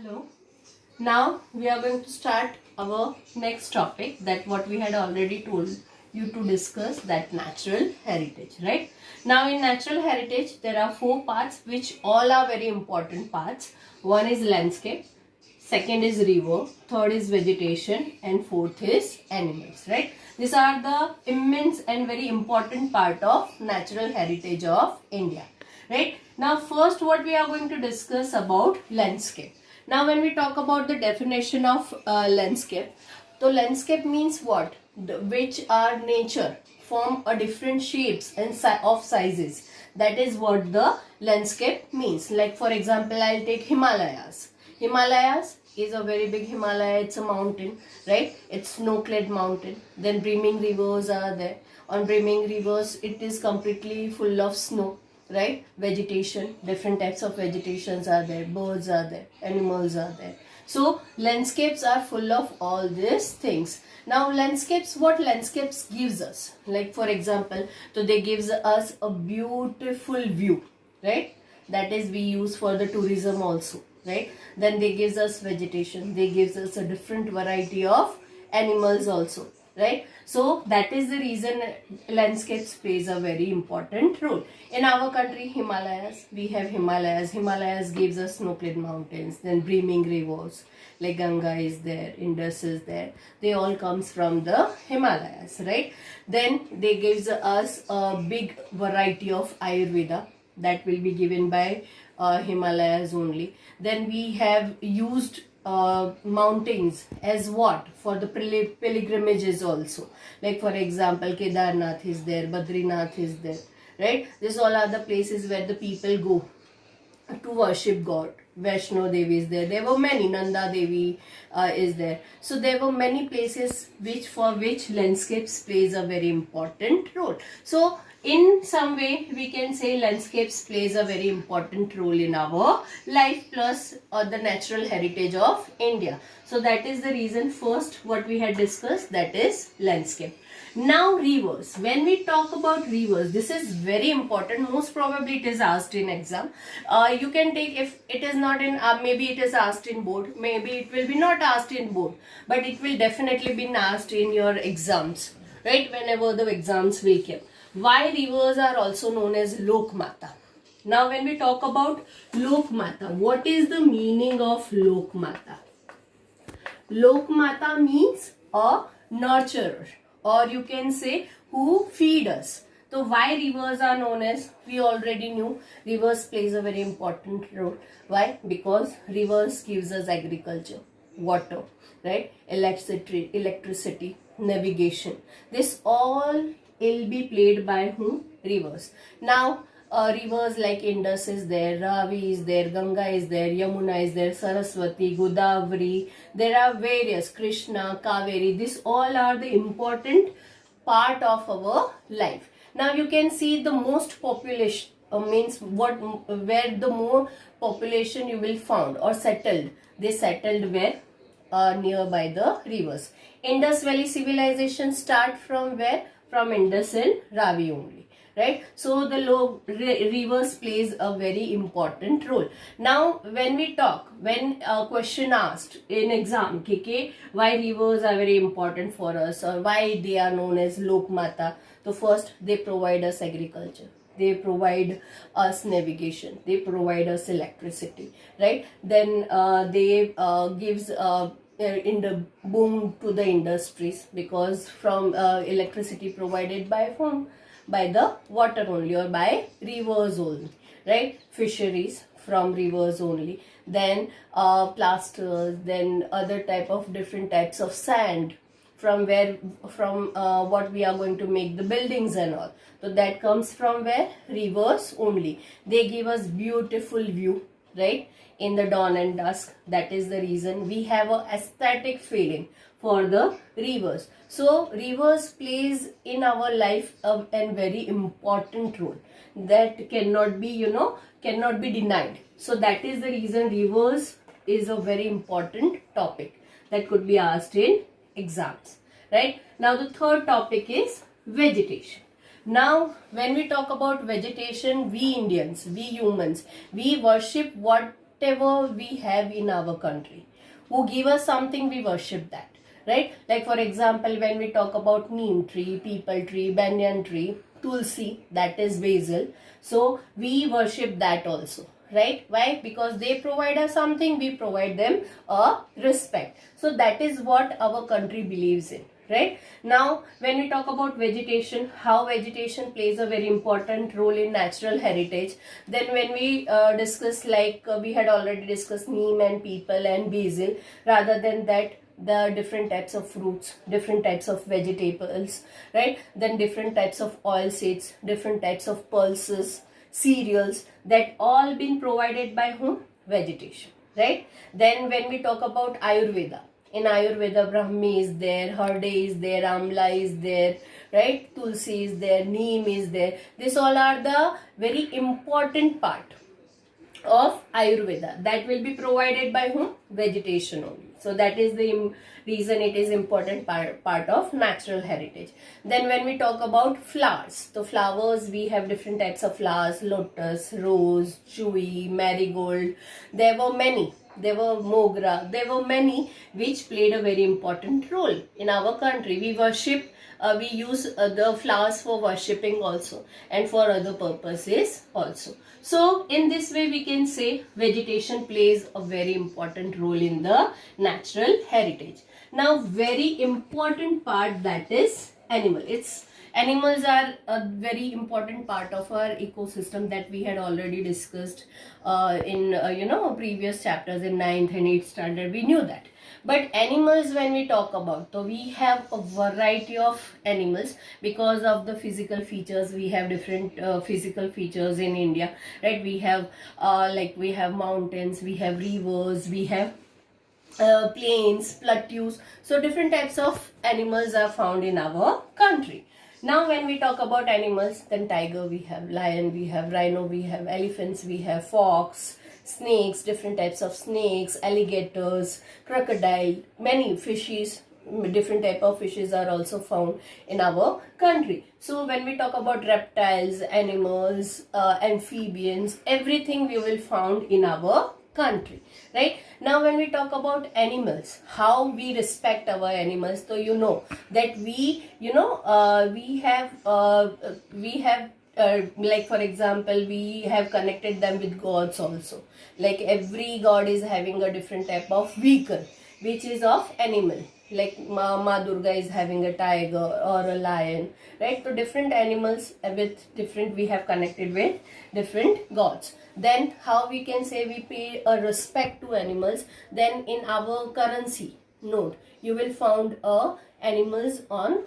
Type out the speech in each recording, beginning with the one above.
Hello. Now we are going to start our next topic, that what we had already told you to discuss, that natural heritage, right? Now in natural heritage there are four parts which all are very important parts. One is landscape, second is river, third is vegetation, and fourth is animals, right? These are the immense and very important part of natural heritage of India, right? Now first what we are going to discuss about landscape. Now when we talk about the definition of landscape, so landscape means what? Which are nature, form a different shapes and of sizes. That is what the landscape means. Like for example, I'll take Himalayas. Himalayas is a very big Himalaya. It's a mountain, right? It's snow-clad mountain. Then brimming rivers are there. On brimming rivers, it is completely full of snow, right? Vegetation, different types of vegetations are there, birds are there, animals are there. So landscapes are full of all these things. Now landscapes, what landscapes gives us? Like for example, so they gives us a beautiful view, right? That is we use for the tourism also, right? Then they gives us vegetation, they gives us a different variety of animals also, right? So that is the reason landscapes plays a very important role. In our country, Himalayas, we have Himalayas. Himalayas gives us snow-clad mountains, then brimming rivers, like Ganga is there, Indus is there. They all comes from the Himalayas, right? Then they gives us a big variety of Ayurveda that will be given by Himalayas only. Then we have used mountains as what? For the pilgrimages also. Like for example, Kedarnath is there, Badrinath is there, right? These all are the places where the people go to worship God. Vaishno Devi is there. There were many. Nanda Devi is there. So there were many places for which landscapes plays a very important role. So in some way we can say landscapes plays a very important role in our life, plus the natural heritage of India. So that is the reason first what we had discussed, that is landscape. Now rivers. When we talk about rivers, this is very important. Most probably it is asked in exam. You can take, if it is not in, maybe it is asked in board, maybe it will be not asked in board, but it will definitely be asked in your exams, right? Whenever the exams will come. Why rivers are also known as Lok Mata? Now when we talk about Lok Mata, what is the meaning of Lok Mata? Lok Mata means a nurturer, or you can say who feed us. So why rivers are known as, we already knew rivers plays a very important role. Why? Because rivers gives us agriculture, water, right? Electricity, navigation. This all will be played by whom? Rivers. Now rivers like Indus is there, Ravi is there, Ganga is there, Yamuna is there, Saraswati, Godavari. There are various, Krishna, Kaveri. These all are the important part of our life. Now you can see the most population means what, where the more population you will found or settled. They settled where? Nearby the rivers. Indus Valley civilization start from where? From Indus and Ravi only, right? So the rivers plays a very important role. Now when we talk, when a question asked in exam, why rivers are very important for us, or why they are known as Lok Mata. So first, they provide us agriculture, they provide us navigation, they provide us electricity, right? Then they gives in the boom to the industries, because from electricity provided by whom? By the water only, or by rivers only, right? Fisheries from rivers only. Then plasters, then other type of different types of sand, from where, from what we are going to make the buildings and all. So that comes from where? Rivers only. They give us beautiful view, right? In the dawn and dusk. That is the reason we have a aesthetic feeling for the rivers. So rivers plays in our life a very important role that cannot be, cannot be denied. So that is the reason rivers is a very important topic that could be asked in exams, right? Now the third topic is vegetation. Now when we talk about vegetation, we Indians, we humans, we worship what whatever we have in our country. Who give us something, we worship that, right? Like for example, when we talk about neem tree, people tree, banyan tree, tulsi, that is basil, so we worship that also, right? Why? Because they provide us something, we provide them a respect. So that is what our country believes in, right? Now when we talk about vegetation, how vegetation plays a very important role in natural heritage, then when we discuss, like we had already discussed neem and people and basil, rather than that the different types of fruits, different types of vegetables, right? Then different types of oil seeds, different types of pulses, cereals, that all been provided by whom? Vegetation, right? Then when we talk about Ayurveda, in Ayurveda, Brahmi is there, Harde is there, Amla is there, right? Tulsi is there, Neem is there. These all are the very important part of Ayurveda that will be provided by whom? Vegetation only. So that is the reason it is important part of natural heritage. Then when we talk about flowers, so flowers, we have different types of flowers: lotus, rose, chewy, marigold. There were many. There were mogra. There were many which played a very important role in our country. We worship. We use the flowers for worshipping also, and for other purposes also. So in this way we can say vegetation plays a very important role in the natural heritage. Now very important part, that is animal. Animals are a very important part of our ecosystem that we had already discussed in previous chapters in 9th and 8th standard. We knew that. But animals, when we talk about, so we have a variety of animals because of the physical features. We have different physical features in India, right? We have we have mountains, we have rivers, we have plains, plateaus. So different types of animals are found in our country. Now when we talk about animals, then tiger, we have lion, we have rhino, we have elephants, we have fox, snakes, different types of snakes, alligators, crocodile, many fishes, different type of fishes are also found in our country. So when we talk about reptiles, animals, amphibians, everything we will found in our country, right? Now when we talk about animals, how we respect our animals, so you know that we have like for example, we have connected them with gods also. Like every god is having a different type of vehicle which is of animal. Like Ma Durga is having a tiger or a lion, right? So different animals with different, we have connected with different gods. Then how we can say we pay a respect to animals? Then in our currency note, you will find animals on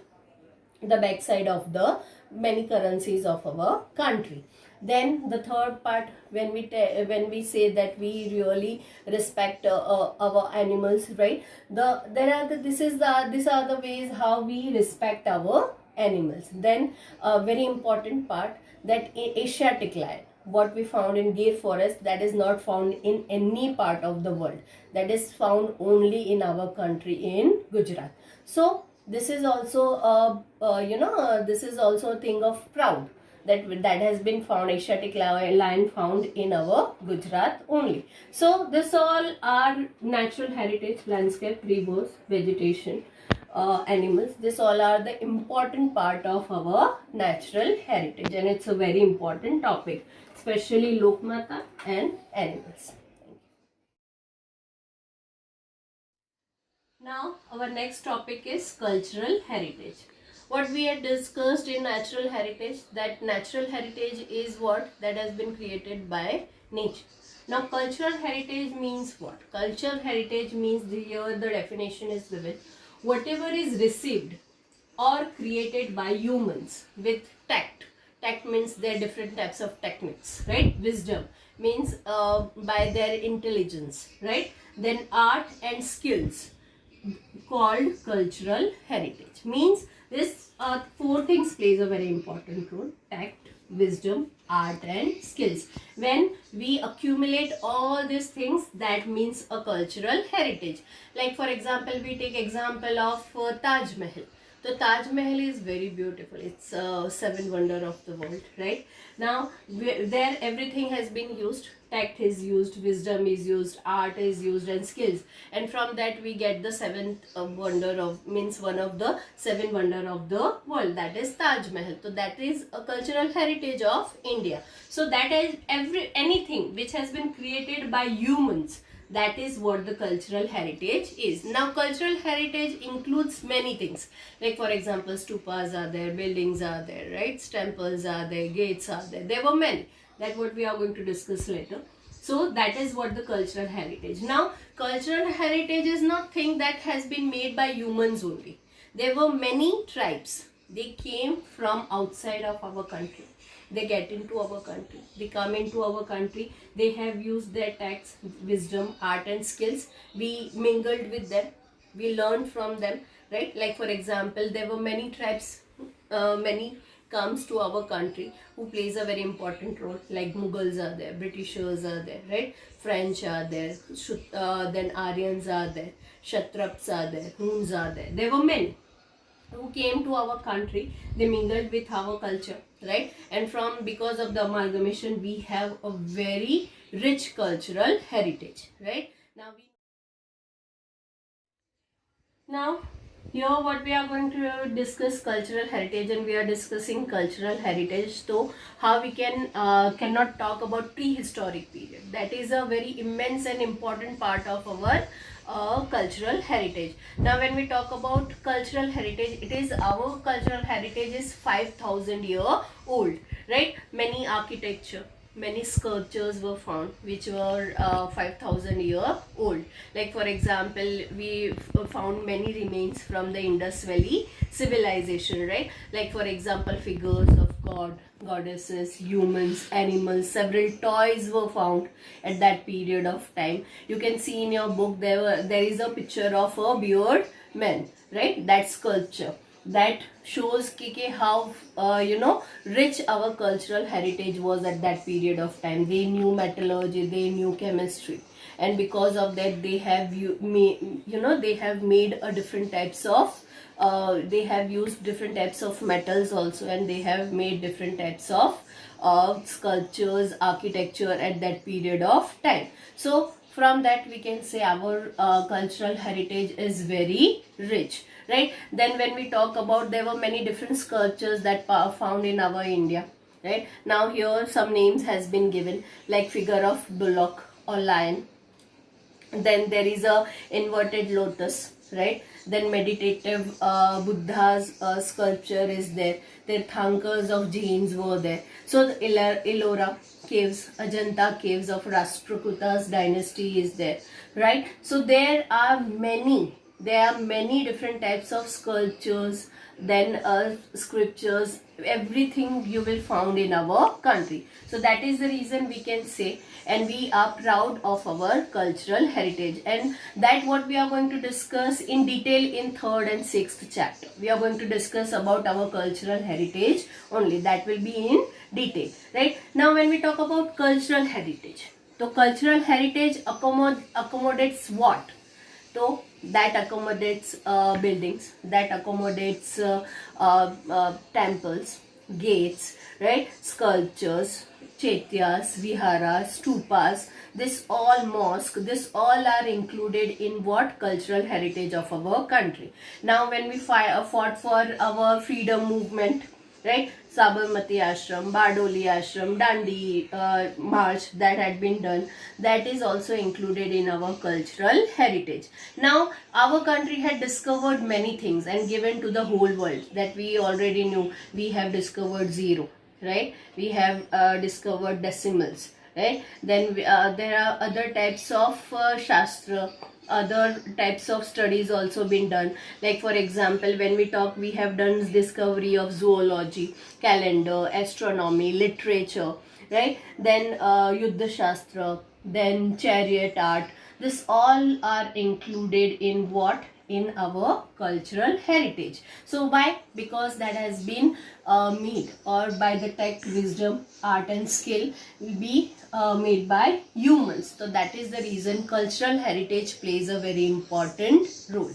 the back side of the many currencies of our country. Then the third part, when we say that we really respect our animals, right? These are the ways how we respect our animals. Then a very important part, that Asiatic lion, what we found in Gir forest, that is not found in any part of the world. That is found only in our country, in Gujarat. So this is also this is also a thing of proud, that has been found, Asiatic lion found in our Gujarat only. So this all are natural heritage, landscape, rivers, vegetation, animals. This all are the important part of our natural heritage, and it's a very important topic, especially Lokmata and animals. Now our next topic is cultural heritage. What we had discussed in natural heritage, that natural heritage is what that has been created by nature. Now cultural heritage means what? Cultural heritage means, here the definition is given, whatever is received or created by humans with tact. Tact means there are different types of techniques, right? Wisdom means by their intelligence, right? Then art and skills, called cultural heritage. Means this four things plays a very important role: tact, wisdom, art and skills. When we accumulate all these things, that means a cultural heritage. Like for example, we take example of Taj Mahal. The Taj Mahal is very beautiful. It's a seven wonder of the world, right? Now, there everything has been used. Tact is used, wisdom is used, art is used, and skills. And from that we get the seventh wonder of, means one of the seven wonder of the world. That is Taj Mahal. So that is a cultural heritage of India. So that is anything which has been created by humans. That is what the cultural heritage is. Now, cultural heritage includes many things. Like for example, stupas are there, buildings are there, right? Temples are there, gates are there. There were many. That's what we are going to discuss later. So that is what the cultural heritage. Now, cultural heritage is not thing that has been made by humans only. There were many tribes. They came from outside of our country. They get into our country. They come into our country. They have used their tax, wisdom, art and skills. We mingled with them. We learned from them, right? Like for example, there were many tribes, many comes to our country who plays a very important role, like Mughals are there, Britishers are there, right? French are there, then Aryans are there, Kshatraps are there, Huns are there. There were many who came to our country. They mingled with our culture, right? And because of the amalgamation, we have a very rich cultural heritage, right? Now here what we are going to discuss cultural heritage, and we are discussing cultural heritage. So how we cannot talk about prehistoric period. That is a very immense and important part of our cultural heritage. Now when we talk about cultural heritage, it is our cultural heritage is 5,000 year old, right? Many architecture, many sculptures were found which were 5,000 year old. Like for example, we found many remains from the Indus Valley civilization, right? Like for example, figures of god, goddesses, humans, animals, several toys were found at that period of time. You can see in your book there is a picture of a beard man, right? That sculpture that shows how rich our cultural heritage was at that period of time. They knew metallurgy, they knew chemistry, and because of that they have they have made a different types of they have used different types of metals also, and they have made different types of sculptures, architecture at that period of time. So from that we can say our cultural heritage is very rich, right? Then when we talk about, there were many different sculptures that are found in our India, right? Now here some names has been given, like figure of bullock or lion. Then there is a inverted lotus, right? Then meditative Buddha's sculpture is there. Their thankas of Jains were there. So the Ellora caves, Ajanta caves of Rashtrakuta's dynasty is there, right? So there are many different types of sculptures, then scriptures, everything you will found in our country. So that is the reason we can say, and we are proud of our cultural heritage, and that what we are going to discuss in detail in 3rd and 6th chapter. We are going to discuss about our cultural heritage only. That will be in detail, right? Now when we talk about cultural heritage, so cultural heritage accommodates what? So that accommodates buildings, that accommodates temples, gates, right? Sculptures, chaityas, viharas, stupas, this all mosque, this all are included in what? Cultural heritage of our country. Now when we fought for our freedom movement, right? Sabarmati Ashram, Bardoli Ashram, Dandi march that had been done, that is also included in our cultural heritage. Now our country had discovered many things and given to the whole world, that we already knew. We have discovered zero, right? We have discovered decimals, right? Then there are other types of shastra, other types of studies also been done. Like for example, when we talk, we have done discovery of zoology, calendar, astronomy, literature, right? Then Yuddha Shastra, then chariot art. This all are included in what? In our cultural heritage. So why? Because that has been made, or by the tech, wisdom, art and skill will be made by humans. So that is the reason cultural heritage plays a very important role.